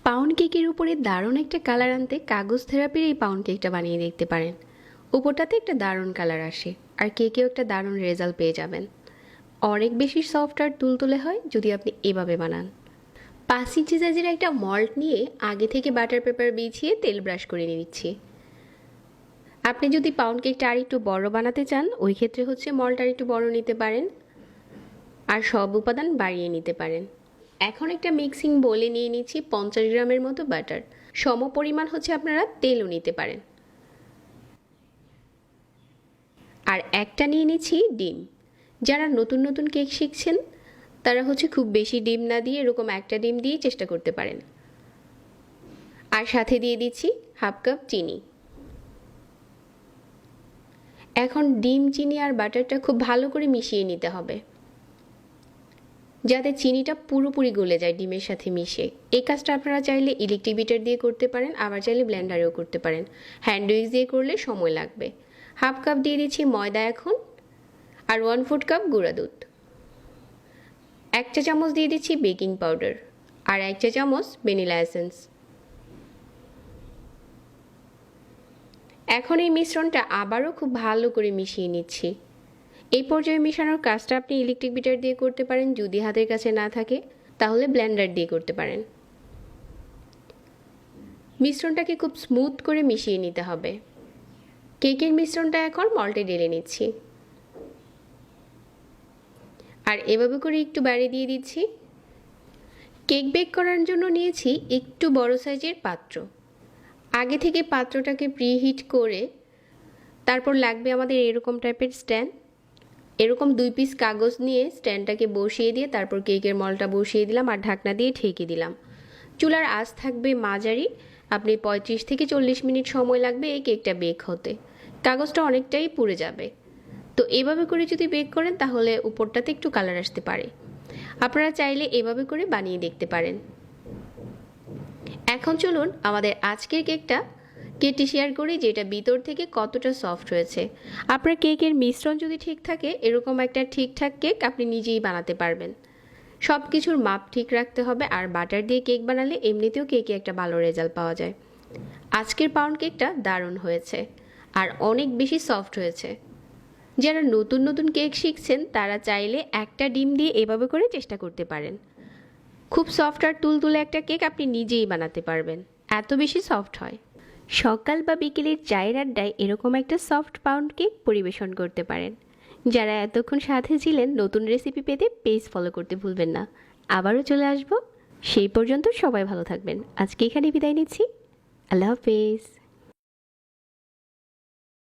Pound কেকের উপরে দারুণ একটা কালার আনতে কাগজ থেরাপির এই পাউন্ড কেকটা বানিয়ে দেখতে পারেন। উপরটাতে একটা দারুণ কালার আসে আর কেকেও একটা দারুণ রেজাল্ট পেয়ে যাবেন। অনেক বেশি সফট আর তুলতুলে হয় যদি আপনি এভাবে বানান। 5 ইঞ্চি সাইজের একটা মল্ট নিয়ে আগে থেকে বাটার পেপার বিছিয়ে তেল ব্রাশ করে নিচ্ছি। আপনি যদি পাউন্ড কেকটা আর একটু বড় বানাতে চান ওই ক্ষেত্রে মল্ট আর একটু বড় নিতে পারেন আর সব উপাদান বাড়িয়ে নিতে পারেন। এখন একটা মিক্সিং বোলে নিয়ে নিচ্ছি 50 গ্রামের মতো বাটার। সম পরিমাণ আপনারা তেলও নিতে পারেন। আর একটা নিয়ে নিচ্ছি ডিম। যারা নতুন নতুন কেক শিখছেন তারা খুব বেশি ডিম না দিয়ে এরকম একটা ডিম দিয়ে চেষ্টা করতে পারেন। আর সাথে দিয়ে দিচ্ছি হাফ কাপ চিনি। এখন ডিম, চিনি আর বাটারটা খুব ভালো করে মিশিয়ে নিতে হবে যাতে চিনিটা পুরোপুরি গলে যায় ডিমের সাথে মিশে। এই কাজটা আপনারা চাইলে ইলেকট্রিক বিটার দিয়ে করতে পারেন, আবার চাইলে ব্লেন্ডারেও করতে পারেন। হ্যান্ড উইক্স দিয়ে করলে সময় লাগবে। হাফ কাপ দিয়ে দিচ্ছি ময়দা এখন, আর 1/4 কাপ গুঁড়া দুধ। 1 চা চামচ দিয়ে দিচ্ছি বেকিং পাউডার আর 1 চা চামচ ভ্যানিলা এসেন্স। এখন এই মিশ্রণটা আবারও খুব ভালো করে মিশিয়ে নিচ্ছি। এই পর্যায়ে মেশানোর কাজটা আপনি ইলেকট্রিক বিটার দিয়ে করতে পারেন, যদি হাতের কাছে না থাকে তাহলে ব্লেন্ডার দিয়ে করতে পারেন। মিশ্রণটাকে খুব স্মুথ করে মিশিয়ে নিতে হবে। কেকের মিশ্রণটা এখন মল্টে ঢেলে নিচ্ছি আর এভাবে করে একটু বাড়ি দিয়ে দিচ্ছি। কেক বেক করার জন্য নিয়েছি একটু বড় সাইজের পাত্র। আগে থেকে পাত্রটাকে প্রিহিট করে তারপর লাগবে আমাদের এরকম টাইপের স্ট্যান্ড। এরকম 2 পিস কাগজ নিয়ে স্ট্যান্ডটাকে বসিয়ে দিয়ে তারপর কেকের মলটা বসিয়ে দিলাম আর ঢাকনা দিয়ে ঢেকে দিলাম। চুলার আঁচ থাকবে মাঝারি। আপনি 35 থেকে 40 মিনিট সময় লাগবে এই কেকটা বেক হতে। কাগজটা অনেকটাই পুড়ে যাবে। তো এভাবে করে যদি বেক করেন তাহলে উপরটাতে একটু কালার আসতে পারে। আপনারা চাইলে এভাবে করে বানিয়ে দেখতে পারেন। এখন চলুন আমাদের আজকের কেকটা কেটে শেয়ার করি যে এটা ভিতর থেকে কতটা সফট হয়েছে। আপনার কেকের মিশ্রণ যদি ঠিক থাকে এরকম একটা ঠিকঠাক কেক আপনি নিজেই বানাতে পারবেন। সব কিছুর মাপ ঠিক রাখতে হবে, আর বাটার দিয়ে কেক বানালে এমনিতেও কেকে একটা ভালো রেজাল্ট পাওয়া যায়। আজকের পাউন্ড কেকটা দারুণ হয়েছে আর অনেক বেশি সফট হয়েছে। যারা নতুন নতুন কেক শিখছেন তারা চাইলে একটা ডিম দিয়ে এভাবে করে চেষ্টা করতে পারেন। খুব সফট আর তুলতুলে একটা কেক আপনি নিজেই বানাতে পারবেন, এত বেশি সফট হয়। সকাল বা বিকেলের চায়ের আড্ডায় এরকম একটা সফট পাউন্ড কেক পরিবেশন করতে পারেন। যারা এতক্ষণ সাথে ছিলেন নতুন রেসিপি পেতে পেজ ফলো করতে ভুলবেন না। আবারও চলে আসব, সেই পর্যন্ত সবাই ভালো থাকবেন। আজকে এখানে বিদায় নিচ্ছি। আল্লাহ হাফেজ।